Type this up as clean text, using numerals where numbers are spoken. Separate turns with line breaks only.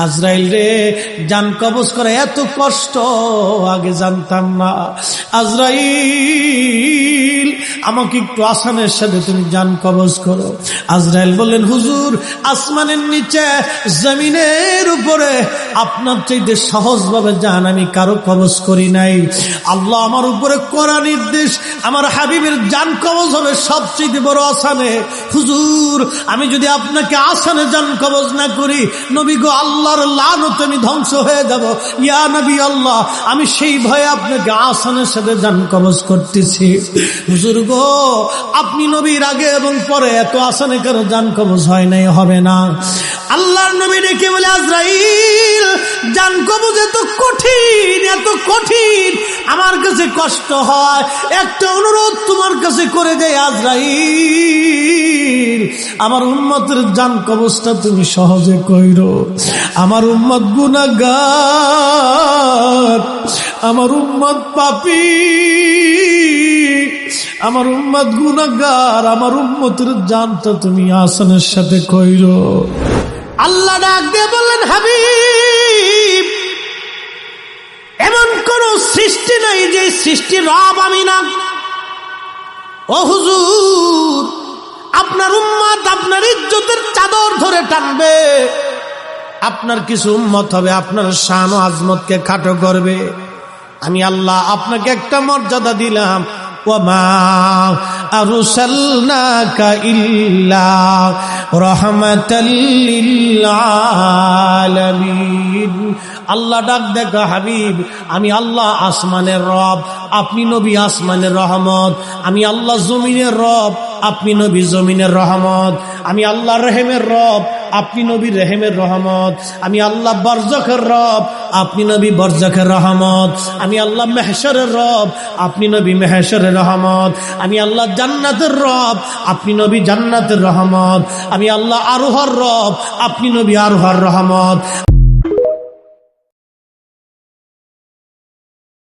আজরাইল রে, জান কবজ করে এত কষ্ট আগে জানতাম না। আজরাইল, আমাকে একটু আসানের সাথে তুমি জান কবজ করো। আজরাইল বললেন, হুজুর, আসমানের নিচে জমিনের উপরে আপনার চাইতে সহজভাবে জান আমি কারো কবজ করি নাই। আল্লাহ আমার উপরে করা নির্দেশ, আমার হাবিবের জান কবজ হবে সবচেয়ে বড় আসানে। হুজুর, আমি যদি আপনাকে আসানে জান কবজ না করি, নবী গো, আল্লাহর লানত আমি ধ্বংস হয়ে যাব। ইয়া নবী আল্লাহ, আমি সেই ভয়ে আপনাকে আসানের সাথে জান কবজ করতেছি। হুজুর গো, আপনি নবীর আগে এবং পরে এত আসানে কারো জান কবজ হয় নাই, হবে না। আল্লাহর নবী ডেকে বলে, আজরাইল, জান কবজ এত কঠিন, এত কঠিন, আমার কাছে কষ্ট হয়। একটা অনুরোধ তোমার কাছে করে দেয় আজরাইল, আমার উম্মতের জান কবজটা তুমি সহজে কইরো। আমার উম্মত গুনাহগার, আমার উম্মত পাপী, আমার উম্মত গুনাহগার, আমার উম্মতের জানটা তুমি আসানের সাথে কইরো। আল্লাহ ডাক দিয়ে বললেন, হাবিব, এমন কোন সৃষ্টি নাই যে সৃষ্টির রব আমি না। ও হুজুর, আপনার উম্মত আপনার ইজ্জতের চাদর ধরে টানবে, আপনার কিছু উম্মত হবে আপনার শান ও আজমতকে খাটো করবে। আমি আল্লাহ আপনাকে একটা মর্যাদা দিলাম, ওয়ামা আরসালনাকা ইল্লা রাহমাতাল লিল আলামিন। আল্লাহ ডাক দেখো, হাবিব, আমি আল্লাহ আসমানের রব, আপনি নবী আসমানের রহমত। আমি আল্লাহ জমিনের রব, আপনি নবী জমিনের রহমত। আমি আল্লাহ রহিমের রব, আপনি নবী রহিমের রহমত। আমি আল্লাহ বরজখের রব, আপনি নবী বরজখের রহমত। আমি আল্লাহ মেহশরের রব, আপনি নবী মেহশরের রহমত। আমি আল্লাহ জান্নাতের রব, আপনি নবী জান্নাতের রহমত। আমি আল্লাহ আরোহর রব, আপনি নবী আরোহর রহমত।